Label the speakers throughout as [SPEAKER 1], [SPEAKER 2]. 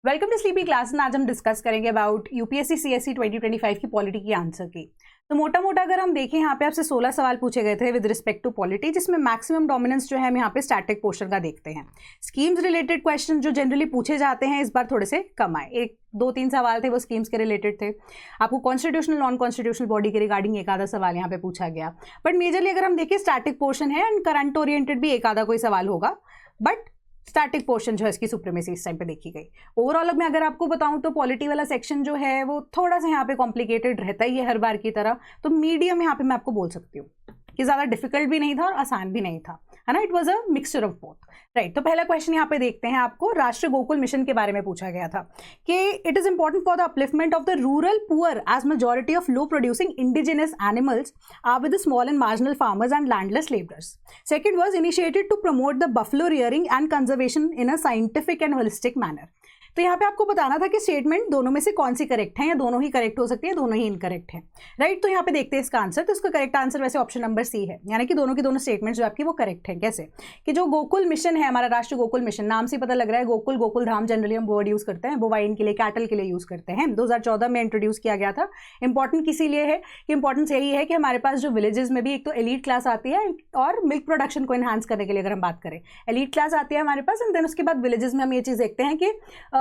[SPEAKER 1] Welcome to sleepy class. आज हम discuss करेंगे अबाउट यूपीएससी सीएससी 2025 की पॉलिटी की आंसर की। तो मोटा मोटा अगर हम देखें यहाँ पे आपसे 16 सवाल पूछे गए थे विद रिस्पेक्ट टू पॉलिटी, जिसमें मैक्सिमम डोमिनेंस जो है हम यहाँ पे स्टैटिक पोर्शन का देखते हैं। स्कीम्स रिलेटेड क्वेश्चन जो जनरली पूछे जाते हैं इस बार थोड़े से कम आए। एक दो तीन सवाल थे वो स्कीम्स के रिलेटेड थे। आपको कॉन्स्टिट्यूशनल नॉन कॉन्स्टिट्यूशनल बॉडी के रिगार्डिंग एक आधा सवाल यहाँ पे पूछा गया, बट मेजरली अगर हम देखें स्टैटिक पोर्शन है एंड करंट ओरिएंटेड भी एक आधा कोई सवाल होगा, बट स्टैटिक पोर्शन जो है इसकी सुप्रीमेसी इस टाइम पे देखी गई। ओवरऑल मैं अगर आपको बताऊं तो पॉलिटी वाला सेक्शन जो है वो थोड़ा सा यहाँ पे कॉम्प्लिकेटेड रहता ही है हर बार की तरह। तो मीडियम यहाँ पे मैं आपको बोल सकती हूँ कि ज़्यादा डिफिकल्ट भी नहीं था और आसान भी नहीं था, है ना। It was a mixture of both, right. तो पहला क्वेश्चन यहाँ पे देखते हैं। आपको राष्ट्रीय गोकुल मिशन के बारे में पूछा गया था कि it is important for the upliftment of the rural poor as majority of low producing indigenous animals are with small and marginal farmers and landless labourers. Second was initiated to promote the buffalo rearing and conservation in a scientific and holistic manner. तो यहाँ पे आपको बताना था कि statement दोनों में से कौन सी करेक्ट है, या दोनों ही करेक्ट हो सकती है, दोनों ही इनकरेक्ट है, राइट। तो यहाँ पे देखते हैं इसका आंसर। तो इसका करेक्ट आंसर वैसे ऑप्शन नंबर सी है, यानी कि दोनों की दोनों स्टेटमेंट जो आपकी वो करेक्ट है। कैसे कि जो गोकुल मिशन है हमारा, राष्ट्रीय गोकुल मिशन, नाम से पता लग रहा है गोकुल गोकुल धाम जनरली हम वर्ड यूज करते हैं बोवाइन के लिए, कैटल के लिए यूज करते हैं। 2014 में इंट्रोड्यूस किया गया था। इंपॉर्टेंट किसी लिए है कि इंपॉर्टेंस यही है कि हमारे पास जो विलेजेस में भी एक तो एलीट क्लास आती है और मिल्क प्रोडक्शन को एनहांस करने के लिए अगर हम बात करें, एलीट क्लास आती है हमारे पास, एंड देन उसके बाद विलेजेस में हम ये चीज़ देखते हैं कि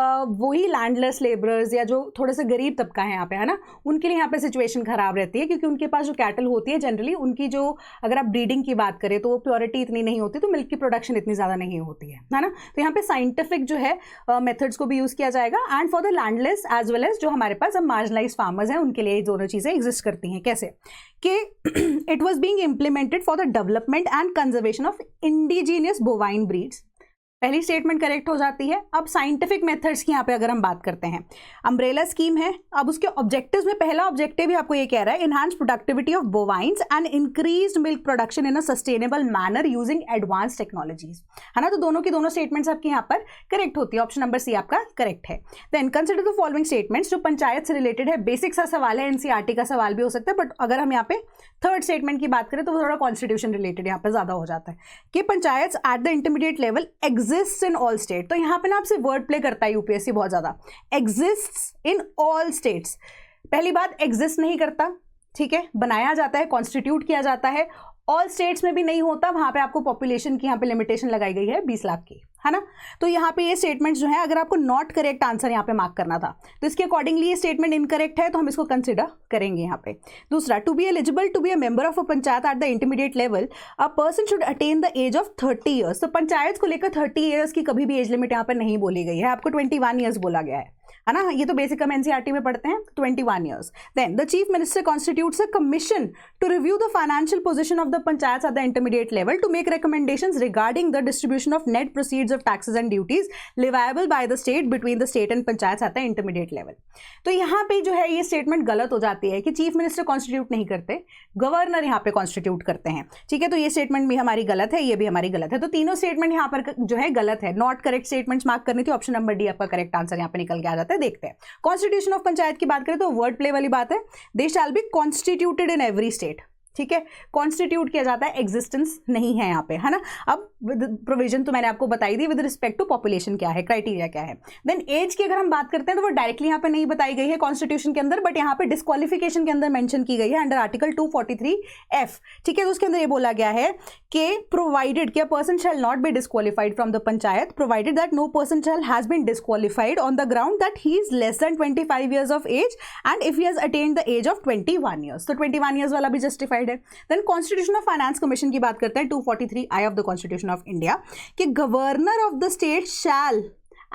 [SPEAKER 1] वही लैंडलेस लेबरर्स या जो थोड़े से गरीब तबका है यहाँ पे, है ना, उनके लिए यहाँ पे सिचुएशन खराब रहती है, क्योंकि उनके पास जो कैटल होती है जनरली उनकी जो, अगर आप ब्रीडिंग की बात करें तो वो प्योरिटी इतनी नहीं होती, तो मिल्क की प्रोडक्शन इतनी ज़्यादा नहीं होती है ना। तो यहाँ पे साइंटिफिक जो है मेथड्स को भी यूज़ किया जाएगा, and for the landless as well as जो हमारे पास अब मार्जिनलाइज फार्मर्स हैं उनके लिए ये दोनों चीज़ें एग्जिस्ट करती हैं। कैसे कि it was being implemented for the development and conservation of indigenous bovine breeds. पहली स्टेटमेंट करेक्ट हो जाती है। अब साइंटिफिक मेथड्स की यहाँ पे अगर हम बात करते हैं, अम्ब्रेला स्कीम है। अब उसके ऑब्जेक्टिव्स में पहला ऑब्जेक्टिव भी आपको ये कह रहा है, enhance productivity of bovines and increased milk production in a sustainable manner using advance technologies, है ना। तो दोनों की दोनों स्टेटमेंट्स आपकी यहाँ पर करेक्ट होती है। ऑप्शन नंबर सी आपका करेक्ट है। Then consider the following statements, जो पंचायत से रिलेटेड है, बेसिक सा सवाल है, एनसीईआरटी का सवाल भी हो सकता है, बट अगर हम यहाँ पे थर्ड स्टेटमेंट की बात करें तो वो थोड़ा कॉन्स्टिट्यूशन रिलेटेड यहाँ पे ज्यादा हो जाता है कि panchayat at the intermediate level exist in all state. तो यहाँ पे ना आपसे वर्ड प्ले करता है यूपीएससी बहुत ज्यादा, एग्जिस्ट्स इन ऑल स्टेट्स। पहली बात, एग्जिस्ट नहीं करता, ठीक है, बनाया जाता है, कॉन्स्टिट्यूट किया जाता है। ऑल स्टेट्स में भी नहीं होता, वहां पे आपको पॉपुलेशन की यहाँ पे लिमिटेशन लगाई गई है 20 लाख की, है ना। तो यहाँ पे ये स्टेटमेंट जो है, अगर आपको नॉट करेक्ट आंसर यहाँ पे मार्क करना था तो इसके अकॉर्डिंगली ये स्टेटमेंट इनकरेक्ट है, तो हम इसको कंसिडर करेंगे यहाँ पे। दूसरा, to be eligible to be a member of a panchayat at the intermediate level a person should attain the age of 30 years. तो पंचायत को लेकर 30 ईयर्स की कभी भी एज लिमिट यहाँ पर नहीं बोली गई है, आपको 21 ईयर्स बोला गया है ना। ये तो बेसिक हम एनसीईआरटी में पढ़ते हैं, 21 years. Then the chief minister constitutes a commission to review the financial position of the panchayat at the intermediate level to make recommendations regarding the distribution of net proceeds of taxes and duties leviable by the state between the state and panchayat at the intermediate level। तो यहाँ पे जो है ये statement गलत हो जाती है कि चीफ मिनिस्टर कॉन्स्टिट्यूट नहीं करते, गवर्नर यहाँ पे कॉन्स्टिट्यूट करते हैं, ठीक है। तो ये स्टेटमेंट भी हमारी गलत है, ये भी हमारी गलत है। तो तीनों स्टेटमेंट यहाँ पर जो है गलत है। नॉट करेक्ट स्टेटमेंट्स मार्क करनी थी, ऑप्शन नंबर डी आपका करेक्ट आंसर यहाँ पे निकल के आ जाता है। देखते हैं कॉन्स्टिट्यूशन ऑफ पंचायत की बात करें तो वर्ड प्ले वाली बात है, they shall be constituted in every state, ठीक है, कॉन्स्टिट्यूट किया जाता है, एग्जिस्टेंस नहीं है यहाँ पे, है ना। अब प्रोविजन तो मैंने आपको बताई दी विद रिस्पेक्ट टू पॉपुलेशन क्या है, क्राइटेरिया क्या है। देन एज की अगर हम बात करते हैं तो वो डायरेक्टली यहाँ पे नहीं बताई गई है कॉन्स्टिट्यूशन के अंदर, बट यहाँ पे डिस्क्वालिफिकेशन के अंदर मेंशन की गई है अंडर आर्टिकल 243F, ठीक है। तो उसके अंदर ये बोला गया है कि प्रोवाइडेड कि a person shall not be disqualified from the panchayat provided that no person shall has been disqualified on the ground that he is less than 25 years of age and if he has attained the age of 21 years. तो 21 years वाला भी justified है। Then constitution of finance commission की बात करते हैं, 243I of the constitution of India, कि governor of the state shall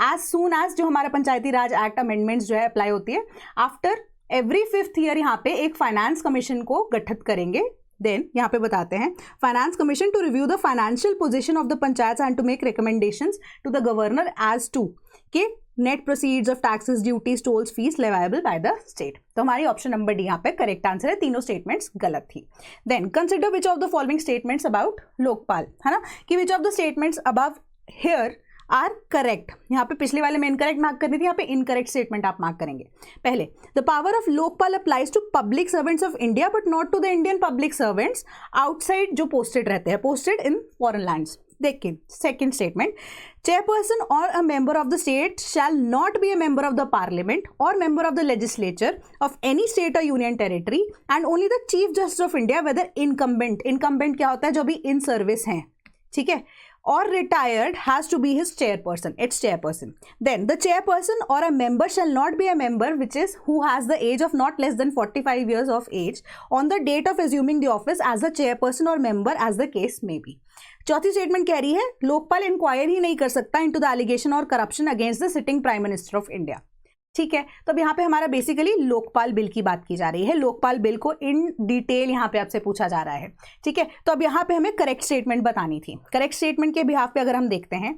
[SPEAKER 1] as soon as, जो हमारा पंचायती राज एक्ट अमेंडमेंट्स जो है अप्लाई होती है, आफ्टर एवरी 5th ईयर यहाँ पे एक फाइनेंस कमीशन को गठित करेंगे। देन यहाँ पे बताते हैं finance commission to review the financial position of the panchayat and to make recommendations to the governor as to the net proceeds of taxes duties tolls fees leviable by the state. तो हमारी option number D यहाँ पे correct answer है, तीनों statements गलत थी। Then consider which of the following statements about Lokpal, है ना, कि which of the statements above here are correct. यहाँ पे पिछले वाले में इनकरेक्ट मार्क करनी थी, यहाँ पे इनकरेक्ट स्टेटमेंट आप मार्क करेंगे। पहले, the power of Lokpal applies to public servants of India but not to the Indian public servants outside जो पोस्टेड रहते हैं, पोस्टेड इन फॉरेन लैंड्स, देखिए second statement, chairperson or a member of the state shall not be a member of the parliament or member of the legislature of any state or union territory and only the chief justice of India whether incumbent क्या होता है, जो भी in service हैं, ठीक है, or retired has to be his chairperson, its chairperson. Then the chairperson or a member shall not be a member which is who has the age of not less than 45 years of age on the date of assuming the office as the chairperson or member as the case may be. चौथी statement कह रही है Lokpal inquire ही नहीं कर सकता into the allegation और corruption against the sitting prime minister of India, ठीक है। तो अब यहाँ पे हमारा बेसिकली लोकपाल बिल की बात की जा रही है, लोकपाल बिल को इन डिटेल यहाँ पे आपसे पूछा जा रहा है, ठीक है। तो अब यहाँ पे हमें करेक्ट स्टेटमेंट बतानी थी। करेक्ट स्टेटमेंट के बिहाफ पे अगर हम देखते हैं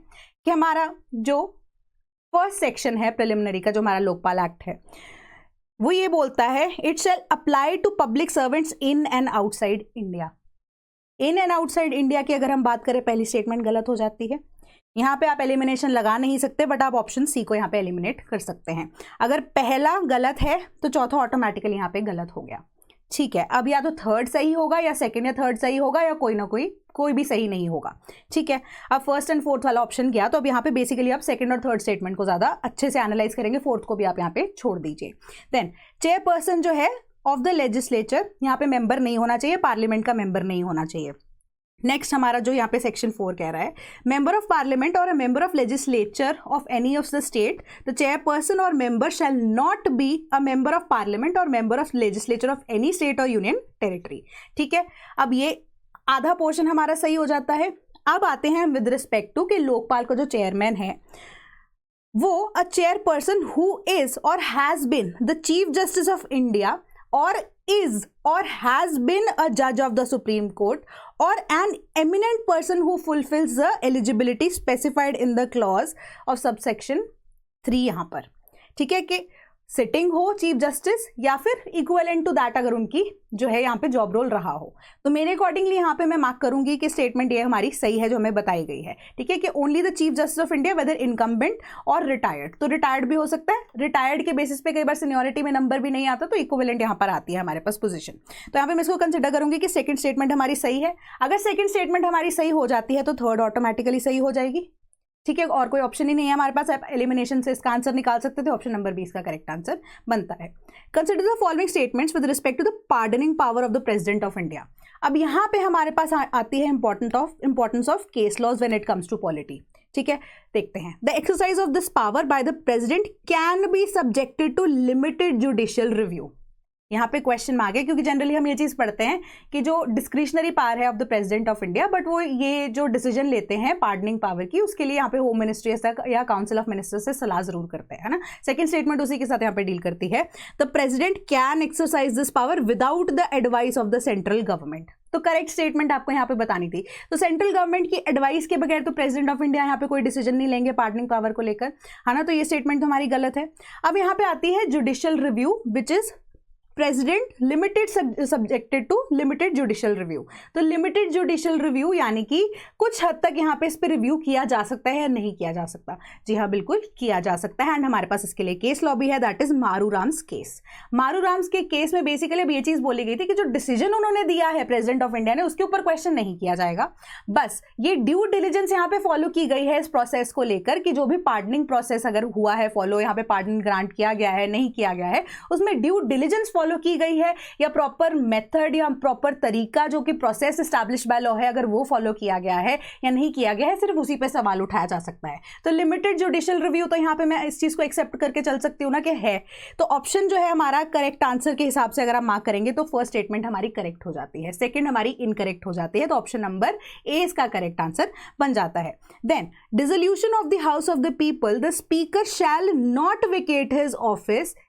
[SPEAKER 1] कि हमारा जो फर्स्ट सेक्शन है प्रिलिमिनरी का, जो हमारा लोकपाल एक्ट है, वो ये बोलता है it shall apply to public servants in and outside India. In and outside India की अगर हम बात करें, पहली स्टेटमेंट गलत हो जाती है। यहाँ पे आप एलिमिनेशन लगा नहीं सकते, बट आप ऑप्शन सी को यहाँ पे एलिमिनेट कर सकते हैं। अगर पहला गलत है तो चौथा ऑटोमेटिकली यहाँ पे गलत हो गया, ठीक है। अब या तो थर्ड सही होगा या सेकंड या थर्ड सही होगा या कोई ना कोई भी सही नहीं होगा, ठीक है। अब फर्स्ट एंड फोर्थ वाला ऑप्शन गया, तो अब यहाँ पे बेसिकली आप सेकंड और थर्ड स्टेटमेंट को ज़्यादा अच्छे से एनालाइज करेंगे, फोर्थ को भी आप यहाँ पे छोड़ दीजिए। देन चेयरपर्सन जो है ऑफ द लेजिस्लेचर, यहाँ पे मेंबर नहीं होना चाहिए, पार्लियामेंट का मेंबर नहीं होना चाहिए। नेक्स्ट हमारा जो यहाँ पे सेक्शन 4 कह रहा है, member of parliament or a member of legislature of any of the state, the chairperson or member shall not be a member of parliament or member of legislature of any state or union territory, ठीक है। अब ये आधा portion हमारा सही हो जाता है। अब आते हैं विद रिस्पेक्ट टू कि लोकपाल का जो चेयरमैन है वो a chairperson who is or has been the chief justice of India or is or has been a judge of the Supreme Court or an eminent person who fulfills the eligibility specified in the clause of subsection 3 यहाँ पर, ठीक है, कि sitting हो chief justice या फिर equivalent to that अगर उनकी जो है यहाँ पे जॉब रोल रहा हो। तो मेरे अकॉर्डिंगली यहाँ पे मैं मार्क करूंगी कि स्टेटमेंट ये हमारी सही है जो हमें बताई गई है, ठीक है, कि only the chief justice of India whether incumbent or retired, तो रिटायर्ड भी हो सकता है, रिटायर्ड के बेसिस पे कई बार सीनियोरिटी में नंबर भी नहीं आता, तो इक्विवेलेंट यहाँ पर आती है हमारे पास पोजीशन। तो यहाँ पे मैं इसको कंसिडर करूंगी कि सेकंड स्टेटमेंट हमारी सही है। अगर सेकंड स्टेटमेंट हमारी सही हो जाती है तो थर्ड ऑटोमेटिकली सही हो जाएगी, ठीक है, और कोई ऑप्शन ही नहीं है हमारे पास। आप एलिमिनेशन से इसका आंसर निकाल सकते थे, ऑप्शन नंबर 20 का करेक्ट आंसर बनता है। Consider the following statements with respect to the pardoning power of the president of India. अब यहाँ पे हमारे पास आती है importance of case laws when it comes to polity, ठीक है। देखते हैं, the exercise of this power by the president can be subjected to limited judicial review. यहाँ पे क्वेश्चन मांगे, क्योंकि जनरली हम ये चीज़ पढ़ते हैं कि जो डिस्क्रिशनरी पावर है of the president of India, but वो ये जो डिसीजन लेते हैं पार्डनिंग पावर की, उसके लिए यहाँ पे होम मिनिस्ट्री या काउंसिल ऑफ मिनिस्टर्स से सलाह जरूर करते हैं, है ना। सेकंड स्टेटमेंट उसी के साथ यहाँ पे डील करती है, the president can exercise this power without the advice of the central government. तो करेक्ट स्टेटमेंट आपको यहाँ पे बतानी थी। तो सेंट्रल गवर्नमेंट की एडवाइस के बगैर तो प्रेसिडेंट ऑफ इंडिया यहाँ पे कोई डिसीजन नहीं लेंगे पार्डनिंग पावर को लेकर, है ना। तो ये स्टेटमेंट तो हमारी गलत है। अब यहाँ पे आती है judicial review which is president limited subjected to limited judicial review. तो लिमिटेड जुडिशियल रिव्यू यानी कि कुछ हद तक यहाँ पे इस पर रिव्यू किया जा सकता है या नहीं किया जा सकता। जी हाँ, बिल्कुल किया जा सकता है, एंड हमारे पास इसके लिए केस लॉ भी है, दैट इज मारूराम्स केस। मारूराम्स के केस में बेसिकली अब ये चीज बोली गई थी कि जो डिसीजन उन्होंने दिया है प्रेसिडेंट ऑफ इंडिया ने, उसके ऊपर क्वेश्चन नहीं किया जाएगा, बस ये ड्यू डिलिजेंस यहाँ पे फॉलो की गई है इस प्रोसेस को लेकर कि जो भी पार्डनिंग प्रोसेस अगर हुआ है फॉलो, यहाँ पे पार्डन ग्रांट किया गया है नहीं किया गया है, उसमें ड्यू डिलिजेंस फॉलो की गई है या प्रॉपर मेथड या प्रॉपर तरीका जो कि प्रोसेस एस्टैब्लिश बाय लॉ है, अगर वो फॉलो किया गया है या नहीं किया गया है, सिर्फ उसी पे सवाल उठाया जा सकता है। तो लिमिटेड जुडिशियल रिव्यू, तो यहाँ पे मैं इस चीज को एक्सेप्ट करके चल सकती हूँ ना कि है। तो ऑप्शन जो है हमारा करेक्ट आंसर के हिसाब से अगर आप मार्क करेंगे तो फर्स्ट स्टेटमेंट हमारी करेक्ट हो जाती है, सेकंड हमारी इनकरेक्ट हो जाती है, तो ऑप्शन नंबर ए इसका करेक्ट आंसर बन जाता है। Then dissolution of the house of the people, the speaker shall not vacate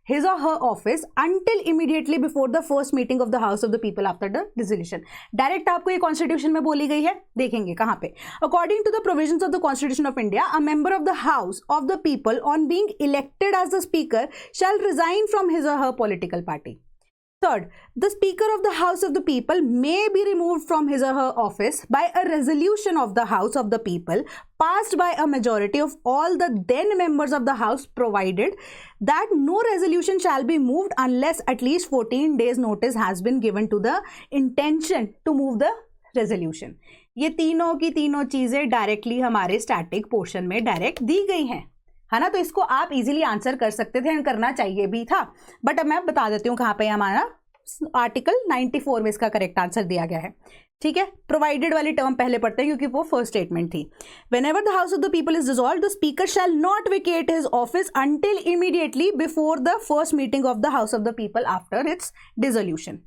[SPEAKER 1] his or her office until immediately before the first meeting of the house of the people after the dissolution। Direct आपको ये constitution में बोली गई है, देखेंगे कहां पे। According to the provisions of the constitution of India, a member of the house of the people on being elected as the speaker shall resign from his or her political party. Third, the Speaker of the House of the People may be removed from his or her office by a resolution of the House of the People passed by a majority of all the then members of the House, provided that no resolution shall be moved unless at least 14 days notice has been given to the intention to move the resolution। ये तीनों की तीनों चीजें directly हमारे static portion में direct दी गई हैं, है ना। तो इसको आप इजीली आंसर कर सकते थे एंड करना चाहिए भी था, बट अब मैं बता देती हूँ कहाँ पे हमारा आर्टिकल 94 में इसका करेक्ट आंसर दिया गया है। ठीक है, प्रोवाइडेड वाली टर्म पहले पढ़ते हैं क्योंकि वो फर्स्ट स्टेटमेंट थी। Whenever the house of the people is dissolved the speaker shall not vacate his office until immediately before the first meeting of the house of the people after it's dissolution.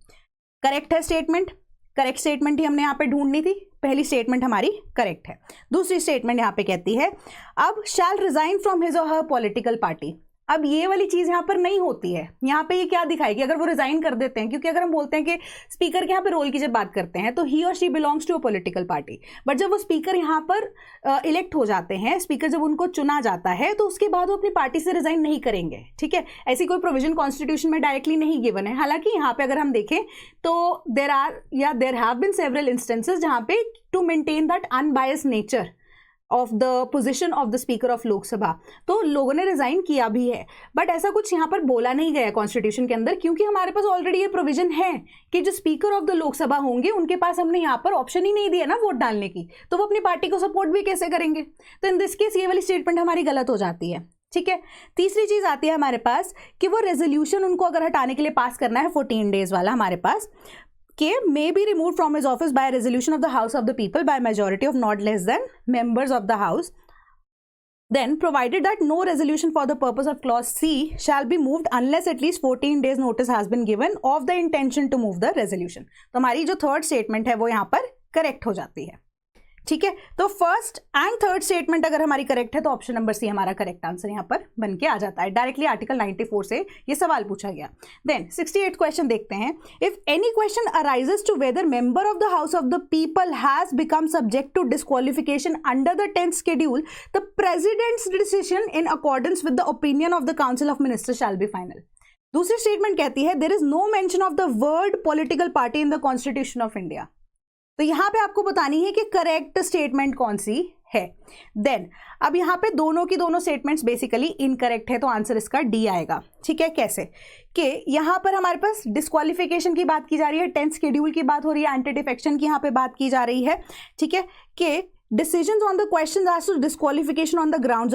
[SPEAKER 1] Correct है statement, correct statement ही हमने यहाँ पे ढूंढनी थी। पहली statement हमारी correct है। दूसरी स्टेटमेंट यहाँ पे कहती है अब शैल resign from his or her political party. अब ये वाली चीज यहाँ पर नहीं होती है। यहाँ पे ये क्या दिखाएगी, अगर वो रिजाइन कर देते हैं, क्योंकि अगर हम बोलते हैं कि स्पीकर के यहाँ पे रोल की जब बात करते हैं तो he or she belongs to a political party, but जब वो स्पीकर यहाँ पर इलेक्ट हो जाते हैं, स्पीकर जब उनको चुना जाता है तो उसके बाद वो अपनी पार्टी से रिजाइन नहीं करेंगे। ठीक है, ऐसी कोई प्रोविजन कॉन्स्टिट्यूशन में डायरेक्टली नहीं गिवन है। हालांकि यहाँ पे अगर हम देखें तो there have been several instances जहाँ पे to maintain that unbiased nature of the position of the speaker of Lok Sabha, तो लोगों ने रिजाइन किया भी है, बट ऐसा कुछ यहाँ पर बोला नहीं गया कॉन्स्टिट्यूशन के अंदर, क्योंकि हमारे पास ऑलरेडी ये प्रोविजन है कि जो स्पीकर ऑफ द लोकसभा होंगे उनके पास हमने यहाँ पर ऑप्शन ही नहीं दिया ना वोट डालने की, तो वो अपनी पार्टी को सपोर्ट भी कैसे करेंगे। तो इन दिस केस ये वाली स्टेटमेंट हमारी गलत हो जाती है। ठीक है, तीसरी चीज आती है हमारे पास कि वो रेजोल्यूशन उनको अगर हटाने के लिए पास करना है 14 डेज वाला हमारे पास, के may be removed from his office by a resolution of the House of the People by majority of not less than members of the House, then provided that no resolution for the purpose of clause C shall be moved unless at least 14 days notice has been given of the intention to move the resolution। तो हमारी जो third statement है वो यहाँ पर correct हो जाती है। ठीक है, तो फर्स्ट एंड थर्ड स्टेटमेंट अगर हमारी करेक्ट है तो ऑप्शन नंबर सी हमारा करेक्ट आंसर यहाँ पर बन के आ जाता है। डायरेक्टली आर्टिकल 94 से ये सवाल पूछा गया। देन 68 क्वेश्चन देखते हैं। If any question arises to whether member of the house of the people has become subject to disqualification under the 10th schedule, the president's decision in accordance with the opinion of the council of ministers shall be final. दूसरी statement कहती है there is no mention of the word political party in the constitution of India. तो यहां पे आपको बतानी है कि करेक्ट स्टेटमेंट कौन सी है। देन अब यहां पे दोनों की दोनों स्टेटमेंट्स बेसिकली इनकरेक्ट है, तो आंसर इसका डी आएगा। ठीक है, कैसे कि यहां पर हमारे पास डिस्क्वालिफिकेशन की बात की जा रही है, 10th शेड्यूल की बात हो रही है, एंटी डिफेक्शन की यहां पे बात की जा रही है। ठीक है, कि decisions on the question as to disqualification on the grounds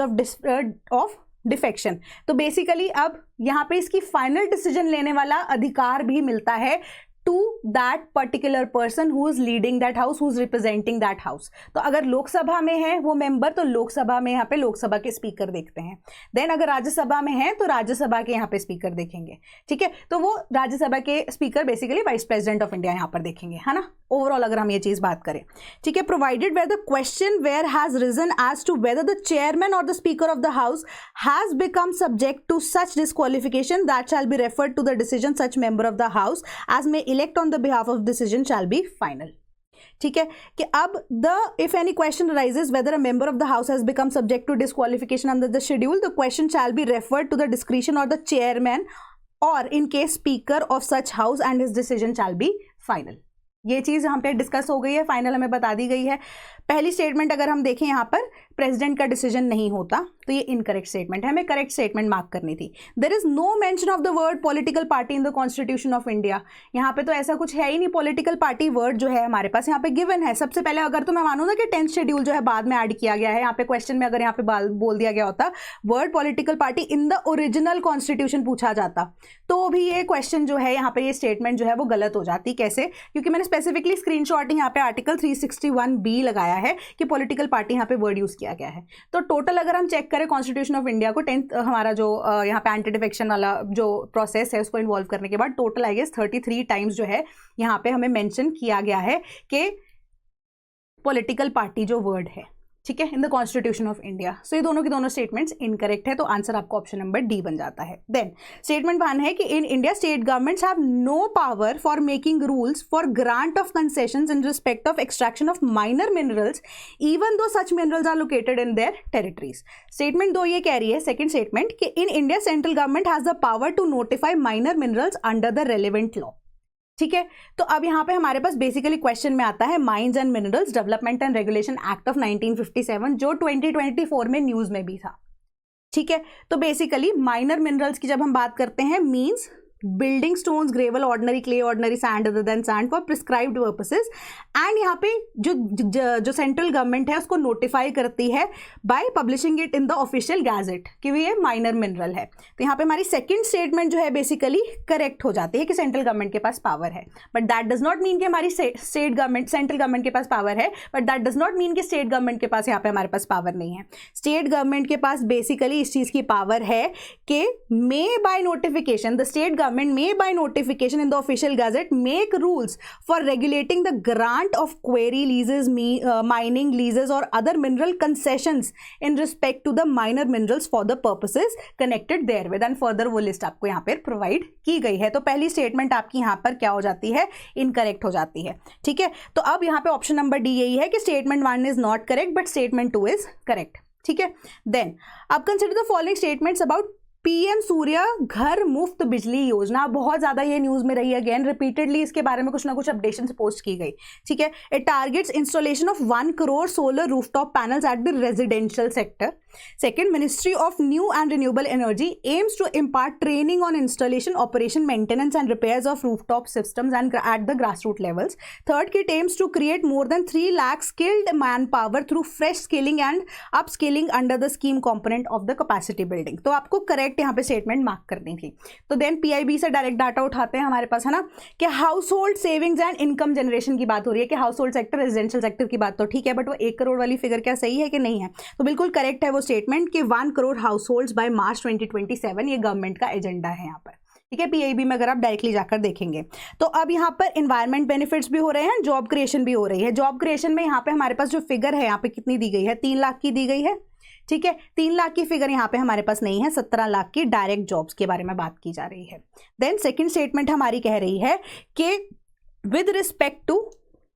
[SPEAKER 1] of defection. तो बेसिकली अब यहां पे इसकी फाइनल डिसीजन लेने वाला अधिकार भी मिलता है to that particular person who is leading that house, who is representing that house। तो अगर लोकसभा में है वो मेंबर तो लोकसभा में यहाँ पे लोकसभा के स्पीकर देखते हैं। देन अगर राज्यसभा में है तो राज्यसभा के यहाँ पे स्पीकर देखेंगे। ठीक है, तो वो राज्यसभा के speaker basically vice president of India यहाँ पर देखेंगे, है ना, ओवरऑल अगर हम ये चीज बात करें। ठीक है, provided where the question where has reason as to whether the chairman or the speaker of the house has become subject to such disqualification that shall be referred to the decision such member of the house as may elect on the behalf of decision shall be final। ठीक है, कि अब if any question arises whether a member of the house has become subject to disqualification under the schedule, the question shall be referred to the discretion or the chairman or in case speaker of such house and his decision shall be final। ये चीज यहाँ पे discuss हो गई है, final हमें बता दी गई है। पहली स्टेटमेंट अगर हम देखें यहाँ पर प्रेसिडेंट का डिसीजन नहीं होता तो ये इनकरेक्ट स्टेटमेंट है, हमें करेक्ट स्टेटमेंट मार्क करनी थी। There is no mention of the word political party in the constitution of India. यहाँ पे तो ऐसा कुछ है ही नहीं, पॉलिटिकल पार्टी वर्ड जो है हमारे पास यहाँ पे गिवन है। सबसे पहले अगर तो मैं मानूँ ना कि 10th शेड्यूल जो है बाद में ऐड किया गया है, यहाँ पे क्वेश्चन में अगर यहाँ पे बोल दिया गया होता word political party in the original constitution पूछा जाता तो भी ये क्वेश्चन जो है यहाँ पे ये स्टेटमेंट जो है वो गलत हो जाती। कैसे, क्योंकि मैंने स्पेसिफिकली स्क्रीनशॉट यहाँ पे आर्टिकल 361B लगाया है कि पॉलिटिकल पार्टी यहाँ पे वर्ड यूज किया गया है। तो टोटल अगर हम चेक करें कॉन्स्टिट्यूशन ऑफ इंडिया को 10th हमारा जो यहाँ पे एंटी डिफेक्शन वाला जो प्रोसेस है उसको इन्वॉल्व करने के बाद टोटल आई गेस 33 टाइम्स जो है यहाँ पे हमें मेंशन किया गया है कि पॉलिटिकल पार्टी जो वर्ड है, ठीक है, in the constitution of India. So ये दोनों की दोनों स्टेटमेंट्स इनकरेक्ट है, तो आंसर आपको ऑप्शन नंबर डी बन जाता है। देन स्टेटमेंट 1 है कि in India state governments have no power for making rules for grant of concessions in respect of extraction of minor minerals even though such minerals are located in their territories. Statement 2 ये कह रही है, second statement, कि in India central government has the power to notify minor minerals under the relevant law. ठीक है, तो अब यहाँ पे हमारे पास बेसिकली क्वेश्चन में आता है mines and minerals development and regulation act of 1957 जो 2024 में न्यूज में भी था। ठीक है, तो बेसिकली माइनर मिनरल्स की जब हम बात करते हैं means building stones, gravel, ordinary clay, ordinary sand other than sand for prescribed purposes. And यहाँ पे जो सेंट्रल गवर्नमेंट है उसको नोटिफाई करती है by publishing it in the official gazette कि ये माइनर मिनरल है। तो यहाँ पे हमारी सेकंड स्टेटमेंट जो है बेसिकली करेक्ट हो जाती है कि सेंट्रल गवर्नमेंट के पास पावर है, but that does not mean कि हमारी सेंट्रल गवर्नमेंट के पास पावर है, but that does not mean कि स्टेट गवर्नमेंट के पास यहाँ पे हमारे पास पावर नहीं है। स्टेट गवर्नमेंट के पास बेसिकली इस चीज की पावर है कि may by notification, the state government may by notification in the official gazette make rules for regulating the grant of quarry leases, mining leases or other mineral concessions in respect to the minor minerals for the purposes connected therewith. And further वो list आपको यहाँ पर provide की गई है। तो पहली statement आपकी यहाँ पर क्या हो जाती है, इनकरेक्ट हो जाती है। ठीक है, तो अब यहाँ पे ऑप्शन नंबर डी यही है कि statement 1 is not correct but statement 2 is correct. ठीक है, देन अब consider the following statements about PM Surya Ghar Muft बिजली योजना। बहुत ज्यादा ये न्यूज में रही है, अगेन रिपीटेडली इसके बारे में कुछ ना कुछ अपडेशन पोस्ट की गई। ठीक है, it targets installation of 1 crore solar rooftop panels at the residential sector. Second, Ministry of New and Renewable Energy aims to impart training on installation, operation, maintenance and repairs of rooftop systems and at the grassroots levels. Third, it aims to create more than 3 lakh skilled manpower through fresh skilling and upskilling under the scheme component of the capacity building. तो आपको correct यहाँ पे statement mark करनी थी। तो then PIB से direct data उठाते हैं हमारे पास, है ना, कि house hold savings and income generation की बात हो रही है कि house hold sector, residential sector की बात तो ठीक है, बट वो 1 करोड़ वाली फिगर क्या सही है कि नहीं है? तो बिल्कुल करेक्ट है वो स्टेटमेंट कि 1 crore house holds by March 2027 ये गवर्नमेंट का एजेंडा है यहाँ पर। ठीक है, PIB में अगर आप डायरेक्टली जाकर देखेंगे तो अब यहाँ पर इन्वायरमेंट बेनिफिट्स भी हो रहे हैं, जॉब क्रिएशन भी हो रही है। जॉब क्रिएशन में यहाँ पे हमारे पास जो फिगर है यहाँ पे कितनी दी गई है, 3 लाख की दी गई है। ठीक है, 3 लाख की फिगर यहाँ पे हमारे पास नहीं है, 17 लाख की डायरेक्ट जॉब्स के बारे में बात की जा रही है। देन सेकेंड स्टेटमेंट हमारी कह रही है कि with respect to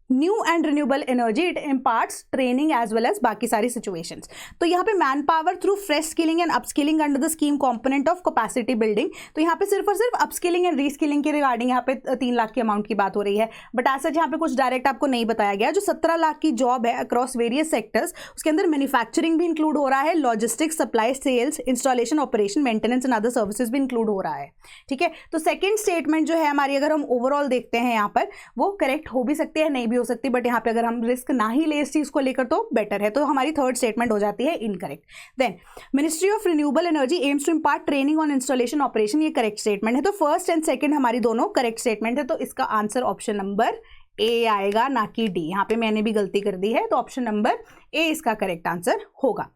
[SPEAKER 1] new and renewable energy it imparts training as well as बाकी सारी सिचुएशंस। तो यहाँ पे man power through fresh skilling and upskilling under the scheme component of capacity building. तो यहाँ पे सिर्फ और सिर्फ अपस्किलिंग एंड रीस्किलिंग के रिगार्डिंग यहाँ पे 3 लाख के अमाउंट की बात हो रही है, बट ऐसा यहाँ पे कुछ डायरेक्ट आपको नहीं बताया गया। जो 17 लाख की जॉब है अक्रॉस वेरियस सेक्टर्स, उसके अंदर मैन्युफैक्चरिंग भी इंक्लूड हो रहा है, logistics, supply, sales, installation, operation, maintenance and other services भी इंक्लूड हो रहा है। ठीक है, तो सेकेंड स्टेटमेंट जो है हमारी, अगर हम ओवरऑल देखते हैं यहाँ पर, वो करेक्ट हो भी सकती है, नहीं भी हो सकती, बट यहाँ पे अगर हम रिस्क ना ही ले इस चीज को लेकर तो बेटर है। तो हमारी थर्ड स्टेटमेंट हो जाती है incorrect. Then ministry of renewable energy aims to impart training on installation operation, ये करेक्ट स्टेटमेंट है। तो फर्स्ट एंड सेकंड हमारी दोनों करेक्ट स्टेटमेंट है, तो इसका आंसर ऑप्शन नंबर ए आएगा, ना कि डी। यहाँ पे मैंने भी गलती कर दी है, तो ऑप्शन नंबर ए इसका करेक्ट आंसर होगा।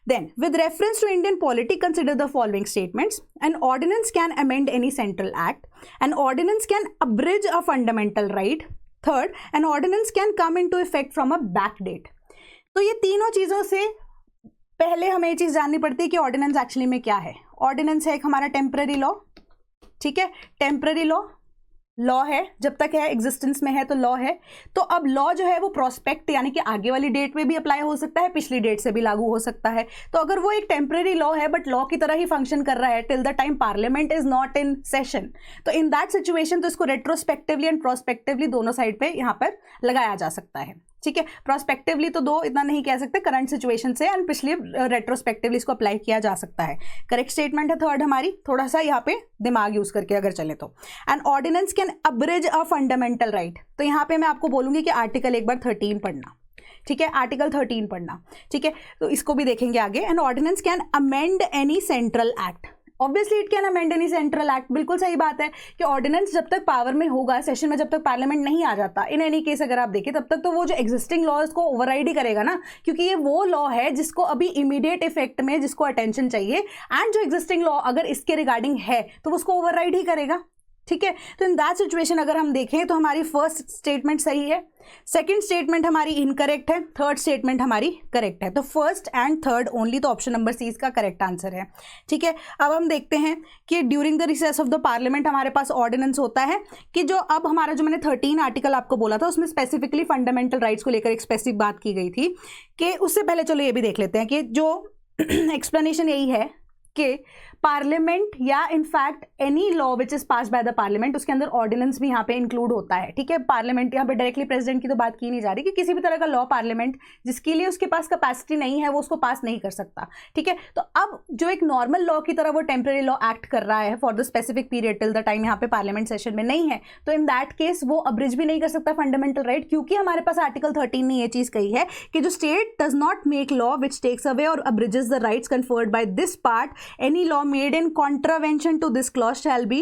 [SPEAKER 1] Then with reference to Indian polity consider the following statements. An ordinance can amend any central act, an ordinance can abridge a fundamental right, third an ordinance can come into effect from a back date. तो ये तीनों चीजों से पहले हमें ये चीज जाननी पड़ती है कि ऑर्डिनेंस एक्चुअली में क्या है। ऑर्डिनेंस है एक हमारा टेम्पररी लॉ। ठीक है, टेम्पररी लॉ है, जब तक है एग्जिस्टेंस में है तो लॉ है। तो अब लॉ जो है वो प्रोस्पेक्ट यानी कि आगे वाली डेट में भी अप्लाई हो सकता है, पिछली डेट से भी लागू हो सकता है। तो अगर वो एक टेम्पररी लॉ है बट लॉ की तरह ही फंक्शन कर रहा है till the time parliament is not in session, तो इन दैट सिचुएशन तो इसको रेट्रोस्पेक्टिवली एंड प्रोस्पेक्टिवली दोनों साइड पे यहाँ पर लगाया जा सकता है। ठीक है, प्रोस्पेक्टिवली तो दो इतना नहीं कह सकते करंट सिचुएशन से, एंड पिछले रेट्रोस्पेक्टिवली इसको अप्लाई किया जा सकता है। करेक्ट स्टेटमेंट है थर्ड हमारी, थोड़ा सा यहाँ पे दिमाग यूज करके अगर चले तो। An ordinance can abridge a fundamental right, तो यहाँ पे मैं आपको बोलूंगी कि आर्टिकल एक बार 13 पढ़ना। ठीक है, आर्टिकल 13 पढ़ना। ठीक है, तो इसको भी देखेंगे आगे। An ordinance can amend any central act, obviously it can amend any central act. बिल्कुल सही बात है कि ऑर्डिनेंस जब तक पावर में होगा, सेशन में जब तक पार्लियामेंट नहीं आ जाता, इन एनी केस अगर आप देखें, तब तक तो वो जो एग्जिस्टिंग लॉज को ओवरराइड ही करेगा ना, क्योंकि ये वो लॉ है जिसको अभी इमीडिएट इफेक्ट में जिसको अटेंशन चाहिए, एंड जो एग्जिस्टिंग लॉ अगर इसके रिगार्डिंग है तो उसको ओवरराइड ही करेगा। ठीक है, तो इन दैट सिचुएशन अगर हम देखें तो हमारी फर्स्ट स्टेटमेंट सही है, सेकंड स्टेटमेंट हमारी इनकरेक्ट है, थर्ड स्टेटमेंट हमारी करेक्ट है। तो फर्स्ट एंड थर्ड ओनली, तो ऑप्शन नंबर सी इसका करेक्ट आंसर है। ठीक है, अब हम देखते हैं कि during the recess of the parliament हमारे पास ऑर्डिनेंस होता है कि जो अब हमारा जो मैंने 13 आर्टिकल आपको बोला था उसमें स्पेसिफिकली फंडामेंटल राइट्स को लेकर एक स्पेसिफिक बात की गई थी। कि उससे पहले चलो ये भी देख लेते हैं कि जो एक्सप्लेनेशन यही है कि पार्लियामेंट या in fact any law which is pass by the parliament, उसके अंदर ऑर्डिनेंस भी यहाँ पे इंक्लूड होता है, ठीक है। पार्लियामेंट यहाँ पे डायरेक्टली प्रेसिडेंट की तो बात की नहीं जा रही कि किसी भी तरह का लॉ पार्लियामेंट जिसके लिए उसके पास कैपेसिटी नहीं है वो उसको पास नहीं कर सकता, ठीक है। तो अब जो एक नॉर्मल लॉ की तरह वो टेम्पररी लॉ एक्ट कर रहा है for the specific period till the time यहाँ पे पार्लियामेंट सेशन में नहीं है, तो इन दैट केस वो अब्रिज भी नहीं कर सकता फंडामेंटल राइट, क्योंकि हमारे पास आर्टिकल 13 ने ये चीज कही है कि जो state does not make law which takes away or abridges the rights conferred by this part, any law made in contravention to this clause shall be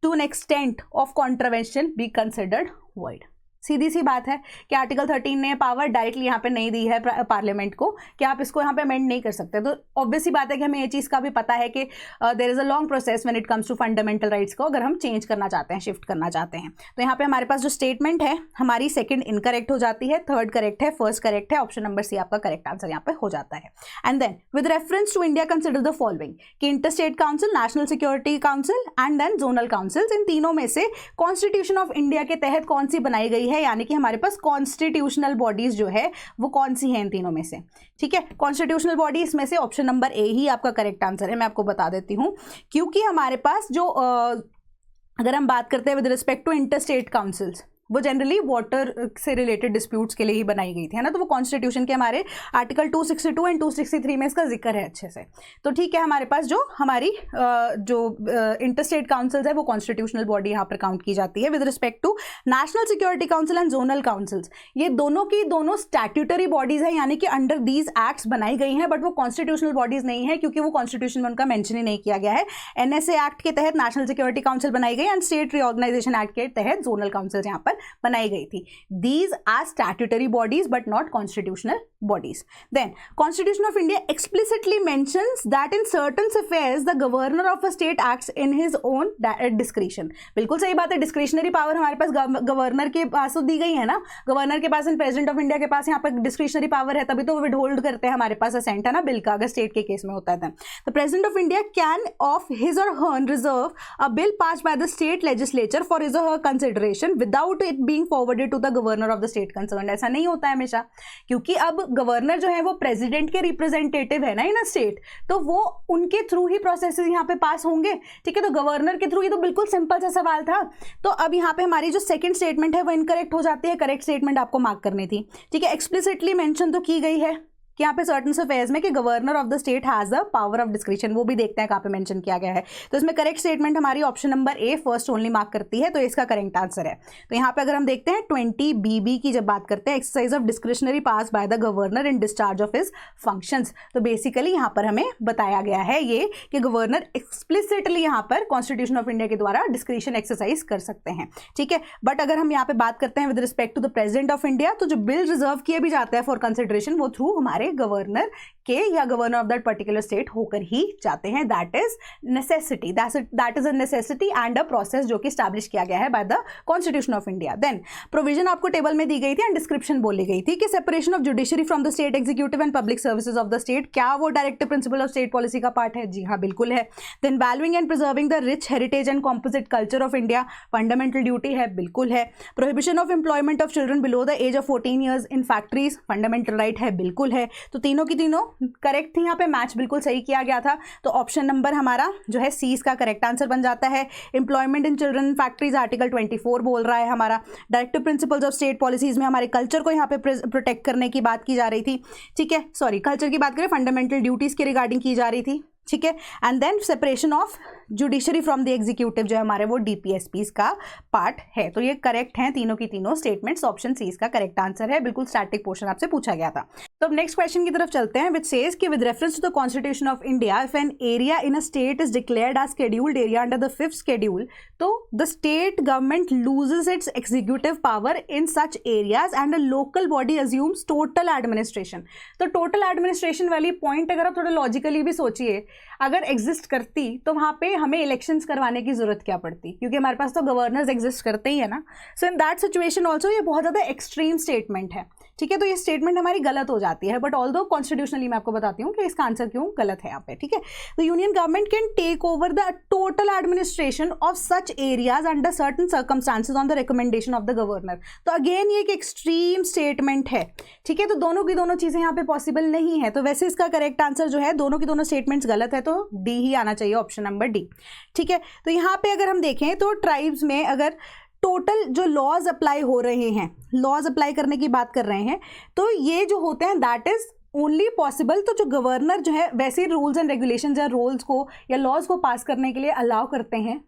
[SPEAKER 1] to an extent of contravention be considered void। सीधी सी बात है कि article 13 ने power directly यहाँ पे नहीं दी है parliament को कि आप इसको यहाँ पे अमेंड नहीं कर सकते। तो ऑब्वियस सी बात है कि हमें ये चीज़ का भी पता है कि there is a long process when it comes to fundamental rights को अगर हम चेंज करना चाहते हैं, शिफ्ट करना चाहते हैं। तो यहाँ पे हमारे पास जो स्टेटमेंट है हमारी सेकंड इनकरेक्ट हो जाती है, थर्ड करेक्ट है, फर्स्ट करेक्ट है, ऑप्शन नंबर सी आपका करेक्ट आंसर यहाँ पे हो जाता है। And then with reference to India consider the following कि inter state council, national security council and then zonal councils, इन तीनों में से कॉन्स्टिट्यूशन ऑफ इंडिया के तहत कौन सी बनाई गई है, यानी कि हमारे पास कॉन्स्टिट्यूशनल बॉडीज जो है वो कौन सी है इन तीनों में से, ठीक है। कॉन्स्टिट्यूशनल बॉडी इसमें से ऑप्शन नंबर ए ही आपका करेक्ट आंसर है, मैं आपको बता देती हूं, क्योंकि हमारे पास जो अगर हम बात करते हैं with respect to inter state councils, वो जनरली वाटर से रिलेटेड डिस्प्यूट्स के लिए ही बनाई गई थी, है ना। तो वो कॉन्स्टिट्यूशन के हमारे आर्टिकल 262 एंड 263 में इसका जिक्र है अच्छे से। तो ठीक है, हमारे पास जो हमारी जो इंटर स्टेट काउंसिल्स है वो कॉन्स्टिट्यूशनल बॉडी यहाँ पर काउंट की जाती है। With respect to national security council and zonal councils, ये दोनों की दोनों स्टैट्यूटरी बॉडीज है, यानी कि अंडर दीज एक्ट्स बनाई गई हैं, बट वो कॉन्स्टिट्यूशनल बॉडीज नहीं है क्योंकि वो कॉन्स्टिट्यूशन में उनका मेंशन ही नहीं किया गया है। एनएसए एक्ट के तहत नेशनल सिक्योरिटी काउंसिल बनाई गई एंड स्टेट रीऑर्गेनाइजेशन एक्ट के तहत जोनल काउंसिल यहाँ पर बनाई गई थी। These are statutory bodies but not constitutional bodies. Then Constitution of India explicitly mentions that in certain affairs the governor of a state acts in his own discretion। बिल्कुल सही बात है, डिस्क्रिशनरी पावर हमारे पास गवर्नर के पास तो दी गई है ना, गवर्नर के पास एंड प्रेसिडेंट ऑफ इंडिया के पास यहाँ पर डिस्क्रिशनरी पावर है, तभी तो वो विदहोल्ड करते हैं हमारे पास असेंट, है ना, बिल का, अगर स्टेट के केस में होता है। तो president of India can of his or her reserve a bill pass by the state legislature for his or her consideration without it being forwarded to the governor of the state concern. ऐसा नहीं होता है हमेशा, क्योंकि अब governor जो है वो प्रेसिडेंट के रिप्रेजेंटेटिव है ना इन अ स्टेट, तो वो उनके थ्रू ही प्रोसेसेस यहाँ पे पास होंगे, ठीक है। तो गवर्नर के थ्रू, ये तो बिल्कुल सिंपल सा सवाल था। तो अब यहाँ पे हमारी जो सेकंड स्टेटमेंट है वो इनकरेक्ट हो जाती है, करेक्ट स्टेटमेंट आपको मार्क करनी थी, ठीक है। एक्सप्लिसिटली मेंशन तो की गई है कि यहाँ पे सर्टन अफेयर्स में कि governor of the state has the power of discretion, वो भी देखते हैं कहाँ पे मेंशन किया गया है। तो इसमें करेक्ट स्टेटमेंट हमारी ऑप्शन नंबर ए फर्स्ट ओनली मार्क करती है, तो इसका करेक्ट आंसर है। तो यहाँ पे अगर हम देखते हैं 20BB की जब बात करते हैं, exercise of discretionary pass by the governor in discharge of his functions, तो बेसिकली यहाँ पर हमें बताया गया है ये कि गवर्नर एक्सप्लिसिटली यहाँ पर कॉन्स्टिट्यूशन ऑफ इंडिया के द्वारा डिस्क्रिशन एक्सरसाइज कर सकते हैं, ठीक है। बट अगर हम यहाँ पे बात करते हैं with respect to the president of India, तो जो बिल रिजर्व किए भी जाते हैं फॉर कंसिडरेशन वो थ्रू हमारे गवर्नर के या governor of that particular state होकर ही जाते हैं। That is necessity, that is a necessity and a process जो कि स्टैब्लिश किया गया है by the constitution of India. Then provision आपको टेबल में दी गई थी एंड डिस्क्रिप्शन बोली गई थी कि separation of judiciary from the state executive and public services of the state, क्या वो directive principle of state policy का पार्ट है? जी हाँ, बिल्कुल है। Then valuing and preserving the rich heritage and composite culture of India, fundamental duty है, बिल्कुल है। Prohibition of employment of children below the age of 14 years in factories, fundamental right है, बिल्कुल है। तो तीनों की तीनों करेक्ट थी, यहाँ पे मैच बिल्कुल सही किया गया था। तो ऑप्शन नंबर हमारा जो है सी इसका करेक्ट आंसर बन जाता है। Employment in children factories article 24 बोल रहा है हमारा। Directive principles of state policies में हमारे कल्चर को यहाँ पे प्रोटेक्ट करने की बात की जा रही थी, ठीक है। सॉरी, कल्चर की बात करें, फंडामेंटल ड्यूटीज के रिगार्डिंग की जा रही थी, ठीक है। And then separation of judiciary from the executive जो है हमारे वो डीपीएसपीज का पार्ट है। तो ये करेक्ट हैं तीनों की तीनों स्टेटमेंट्स, ऑप्शन सी इसका करेक्ट आंसर है। बिल्कुल स्टैटिक पोर्शन आपसे पूछा गया था। तो अब नेक्स्ट क्वेश्चन की तरफ चलते हैं, विच सेज कि with reference to the constitution of India, if an area in a state is declared as scheduled area under the 5th schedule, तो the state government loses its executive power in such areas and a local body assumes total administration. तो total administration वाली point अगर आप थोड़ा logically भी सोचिए, अगर exist करती तो वहाँ पे हमें इलेक्शंस करवाने की जरूरत क्या पड़ती, क्योंकि हमारे पास तो गवर्नर्स एग्जिस्ट करते ही है ना। सो इन दैट सिचुएशन ऑल्सो ये बहुत ज़्यादा एक्सट्रीम स्टेटमेंट है, ठीक है, तो ये स्टेटमेंट हमारी गलत हो जाती है, बट ऑल्दो कॉन्स्टिट्यूशनली मैं आपको बताती हूँ कि इसका आंसर क्यों गलत है यहाँ पे, ठीक है। तो union government can take over the total administration of such areas under certain circumstances on the recommendation of the governor. तो अगेन ये एक एक्सट्रीम स्टेटमेंट है, ठीक है, तो दोनों की दोनों चीजें यहाँ पे पॉसिबल नहीं है, तो वैसे इसका करेक्ट आंसर जो है दोनों की दोनों स्टेटमेंट्स गलत है, तो डी ही आना चाहिए, ऑप्शन नंबर डी, ठीक है। तो यहाँ पे अगर हम देखें तो ट्राइब्स में अगर टोटल जो लॉज अप्लाई हो रहे हैं, लॉज अप्लाई करने की बात कर रहे हैं, तो ये जो होते हैं दैट इज ओनली पॉसिबल, तो जो गवर्नर जो है वैसे रूल्स एंड रेगुलेशंस या रूल्स को या लॉज को पास करने के लिए अलाउ करते हैं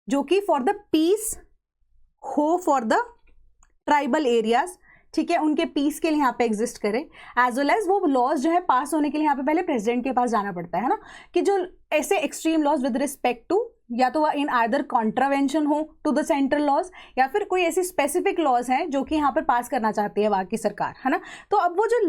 [SPEAKER 1] जो कि फॉर द पीस हो फॉर द ट्राइबल एरियाज, ठीक है, उनके पीस के लिए यहाँ पे एग्जिस्ट करे, एज वेल एज वो लॉज जो है पास होने के लिए यहाँ पे पहले प्रेसिडेंट के पास जाना पड़ता है ना, कि जो ऐसे extreme laws with respect to या तो इन आइदर कॉन्ट्रावेंशन हो टू द सेंट्रल लॉज या फिर कोई ऐसी स्पेसिफिक लॉज हैं जो कि यहाँ पर पास करना चाहती है वहाँ की सरकार, है ना। तो अब वो जो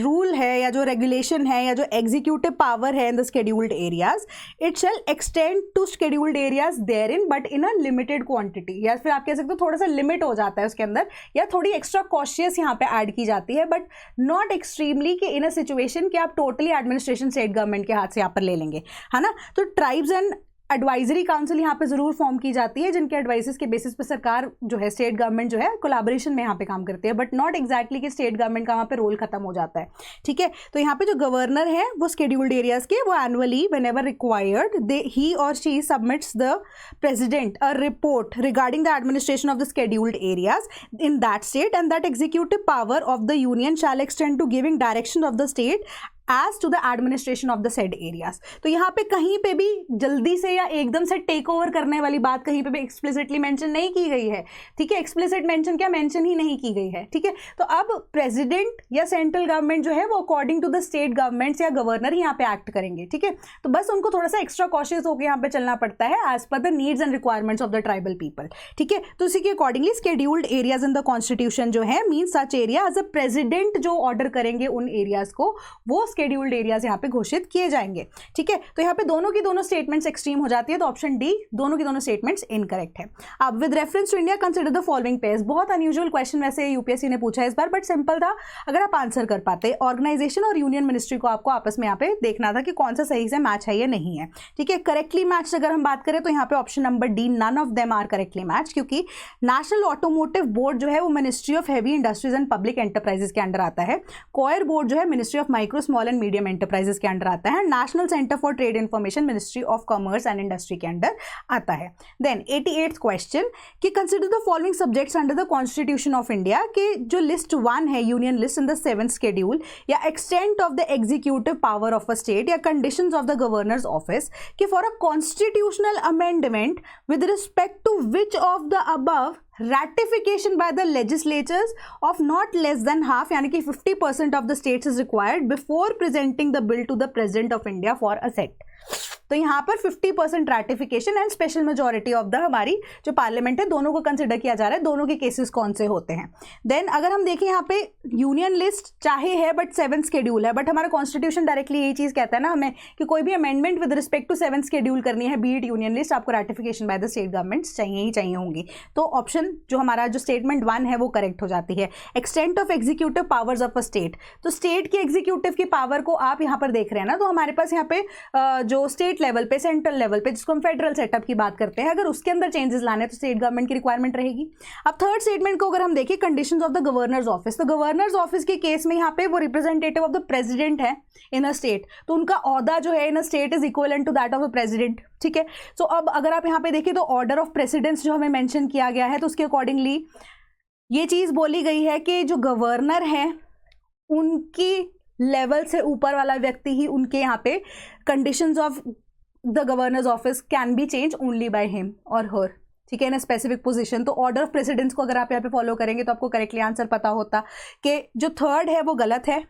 [SPEAKER 1] रूल है या जो रेगुलेशन है या जो एग्जीक्यूटिव पावर है in the scheduled areas, it shall extend to scheduled areas there in but in a limited quantity, या फिर आप कह सकते हो थोड़ा सा लिमिट हो जाता है उसके अंदर, या थोड़ी एक्स्ट्रा कॉशियस यहाँ पे ऐड की जाती है, बट नॉट एक्सट्रीमली कि इन अ सिचुएशन कि आप टोटली एडमिनिस्ट्रेशन स्टेट गवर्नमेंट के हाथ से यहाँ पर ले लेंगे, है ना। तो ट्राइब्स एंड एडवाइजरी काउंसिल यहाँ पे जरूर फॉर्म की जाती है, जिनके एडवाइसेस के बेसिस पे सरकार जो है स्टेट गवर्नमेंट जो है कोलैबोरेशन में यहाँ पे काम करती है, बट नॉट एक्जैक्टली कि स्टेट गवर्नमेंट का वहाँ पे रोल खत्म हो जाता है, ठीक है। तो यहाँ पे जो गवर्नर है वो शेड्यूल्ड एरियाज के वो annually whenever required he or she submits the president a report regarding the administration of the scheduled areas in that state and that executive power of the union shall extend to giving direction of the state as to the administration of the said areas. तो यहाँ पे कहीं पे भी जल्दी से या एकदम से टेक ओवर करने वाली बात कहीं पे भी एक्सप्लिसिटली मेंशन नहीं की गई है, ठीक है, एक्सप्लिसिट मेंशन क्या मेंशन ही नहीं की गई है, ठीक है। तो अब प्रेसिडेंट या सेंट्रल गवर्नमेंट जो है वो according to the state governments या गवर्नर ही यहाँ पे एक्ट करेंगे, ठीक है। तो बस उनको थोड़ा सा एक्स्ट्रा कॉशियस होकर यहाँ पे चलना पड़ता है as per the needs and requirements of the tribal people, ठीक है। तो इसी के accordingly scheduled areas in the constitution जो है mean such area as a president जो ऑर्डर करेंगे उन एरियाज को वो शेड्यूल्ड एरियाज यहाँ पे घोषित किए जाएंगे, ठीक है। तो यहाँ पे दोनों की दोनों स्टेटमेंट्स एक्सट्रीम हो जाती है, तो ऑप्शन डी दोनों की दोनों स्टेटमेंट्स इनकरेक्ट है। अब with reference to India consider the following pairs, बहुत अनयूजुअल क्वेश्चन वैसे यूपीएससी ने पूछा इस बार, बट सिंपल था, अगर आप आंसर कर पाते। ऑर्गेनाइजेशन और यूनियन मिनिस्ट्री को आपको आपस में यहाँ पे देखना था कि कौन सा सही से मैच है या नहीं है, ठीक है। करेक्टली मैच अगर हम बात करें तो यहाँ पे option number D none of them are correctly match, क्योंकि नेशनल ऑटोमोटिव बोर्ड जो है वो ministry of heavy industries and public enterprises के अंडर आता है, कोयर बोर्ड जो है ministry of micro small and medium enterprises के अंडर आता है, national centre for trade information ministry of commerce and industry के अंडर आता है। देन 88th क्वेश्चन कि consider the following subjects under the constitution of India, के जो list 1 है union list in the 7th schedule या extent of the executive power of a state या conditions of the governor's office कि for a constitutional amendment with respect to which of the above ratification by the legislatures of not less than half यानी कि 50% of the states is required before presenting the bill to the President of India for assent। तो यहाँ पर 50% ratification and special majority of the हमारी जो parliament है दोनों को कंसिडर किया जा रहा है, दोनों के केसेस कौन से होते हैं। देन अगर हम देखें यहाँ पे यूनियन लिस्ट चाहे है बट 7th शेड्यूल है, बट हमारा कॉन्स्टिट्यूशन डायरेक्टली यही चीज़ कहता है ना हमें कि कोई भी amendment with respect to 7th schedule करनी है बीट यूनियन लिस्ट, आपको ratification by the state governments चाहिए ही चाहिए होंगी। तो ऑप्शन जो हमारा जो स्टेटमेंट 1 है वो करेक्ट हो जाती है। Extent of executive powers of a state, तो स्टेट की एग्जीक्यूटिव की पावर को आप यहाँ पर देख रहे हैं ना, तो हमारे पास यहाँ पे जो स्टेट लेवल पे सेंट्रल लेवल पे जिसको हम फेडरल सेटअप की बात करते हैं, अगर उसके अंदर चेंजेस लाने तो स्टेट गवर्नमेंट की रिक्वायरमेंट रहेगी। अब थर्ड स्टेटमेंट को अगर हम देखें conditions of the governor's office, तो गवर्नर्स ऑफिस के केस में यहाँ पे वो रिप्रेजेंटेटिव ऑफ द प्रेसिडेंट है इन अ स्टेट, तो उनका ओहदा जो है in a state is equivalent to that of a president, ठीक है। सो अब अगर आप यहाँ पे देखें तो ऑर्डर ऑफ प्रेसिडेंस जो हमें मेंशन किया गया है तो उसके अकॉर्डिंगली ये चीज़ बोली गई है कि जो गवर्नर है उनकी लेवल से ऊपर वाला व्यक्ति ही उनके यहाँ पे conditions of the governor's office can be change only by him और हर, ठीक है, इन स्पेसिफिक पोजीशन। तो ऑर्डर ऑफ प्रेसिडेंस को अगर आप यहाँ पे फॉलो करेंगे तो आपको करेक्टली आंसर पता होता कि जो थर्ड है वो गलत है,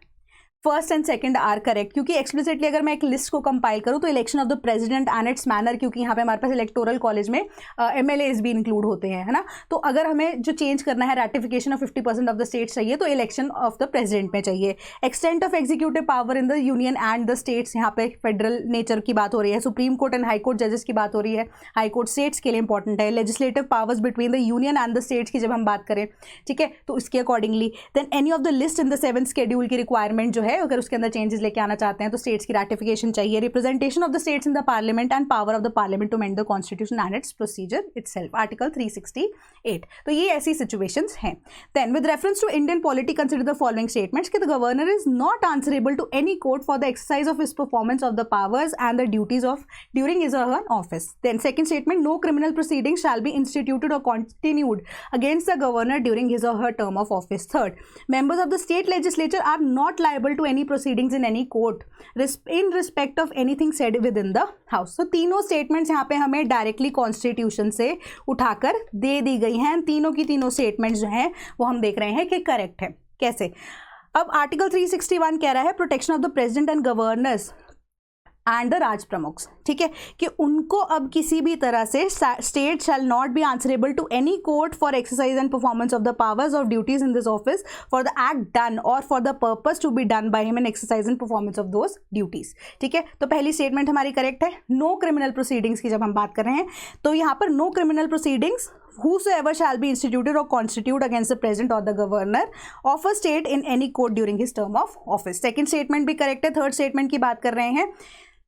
[SPEAKER 1] first and second are correct, क्योंकि एक्सप्लिसिटली अगर मैं एक लिस्ट को कंपाइल करूं तो election of the president and its manner, क्योंकि यहाँ पे हमारे पास इलेक्टोरल कॉलेज में MLAs भी इंक्लूड होते हैं, है ना। तो अगर हमें जो चेंज करना है, ratification of 50% of the states चाहिए, तो इलेक्शन ऑफ द प्रेसिडेंट में चाहिए। Extent of executive power in the union and the states, यहाँ पे फेडरल नेचर की बात हो रही है। Supreme court and high court जजेस की बात हो रही है, हाई कोर्ट स्टेट्स के लिए इंपॉर्टेंट है। Legislative powers between the union and the states की जब हम बात करें, ठीक है, तो इसके accordingly then any of the list in the 7th schedule की रिक्वायरमेंट जो है, अगर उसके अंदर चेंजेस लेके आना चाहते हैं तो स्टेट्स की रैटिफिकेशन चाहिए। Representation of the states in the parliament and power of the parliament to amend the constitution and its procedure itself, article 368। तो ये ऐसी सिचुएशंस हैं। Then with reference to Indian polity consider the following statements कि the governor is not answerable to any court for the exercise of his performance of the powers and the duties of during his or her office. Then second statement, no criminal proceeding shall be instituted or continued against the governor during his or her term of office. Third, members of the state legislature are not liable to any proceedings in any court in respect of anything said within the house। तो तीनों statements यहाँ पे हमें directly constitution से उठाकर दे दी गई हैं। तीनों की तीनों स्टेटमेंट्स जो हैं वो हम देख रहे हैं कि करेक्ट है। कैसे? अब आर्टिकल 361 कह रहा है protection of the president and governors and the Raj Pramukh, ठीक है, कि उनको अब किसी भी तरह से state shall not be answerable to any court for exercise and performance of the powers of duties in this office for the act done or for the purpose to be done by him in exercise and performance of those duties, ठीक है। तो पहली statement हमारी correct है। No criminal proceedings की जब हम बात कर रहे हैं तो यहाँ पर no criminal proceedings whosoever shall be instituted or constituted against the president or the governor of a state in any court during his term of office। Second statement भी करेक्ट है। थर्ड स्टेटमेंट की बात कर रहे हैं।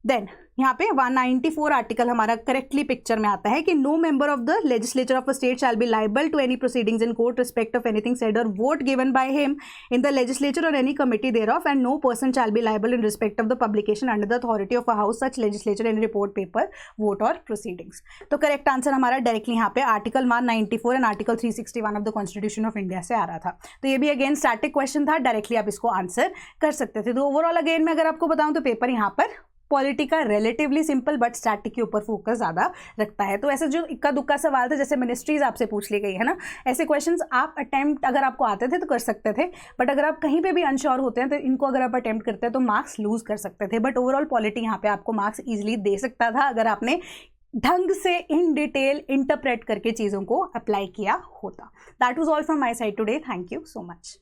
[SPEAKER 1] Then यहाँ पे 194 article हमारा करेक्टली पिक्चर में आता है कि no member of the legislature of a state shall be liable to any proceedings in court respect of anything said or vote given by him in the legislature or any committee thereof and no person shall be liable in respect of the publication under the authority of a house such legislature any report paper vote or proceedings. तो correct answer हमारा directly यहाँ पे article 194 and article 361 of the constitution of India से आ रहा था। तो ये भी अगेन स्टैटिक क्वेश्चन था, डायरेक्टली आप इसको आंसर कर सकते थे। तो ओवरऑल अगेन मैं अगर आपको बताऊं तो पेपर यहाँ पर पॉलिटी का रिलेटिवली सिंपल बट स्टैटिक के ऊपर फोकस ज़्यादा रखता है। तो ऐसे जो इक्का दुक्का सवाल थे, जैसे मिनिस्ट्रीज आपसे पूछ ली गई है ना, ऐसे क्वेश्चंस आप अटेम्प्ट अगर आपको आते थे तो कर सकते थे, बट अगर आप कहीं पे भी अनश्योर होते हैं तो इनको अगर आप अटेम्प्ट करते हैं तो मार्क्स लूज कर सकते थे। बट ओवरऑल पॉलिटी यहाँ पे आपको मार्क्स ईजिली दे सकता था अगर आपने ढंग से इन डिटेल इंटरप्रेट करके चीज़ों को अप्लाई किया होता। That was all from my side today. Thank you so much.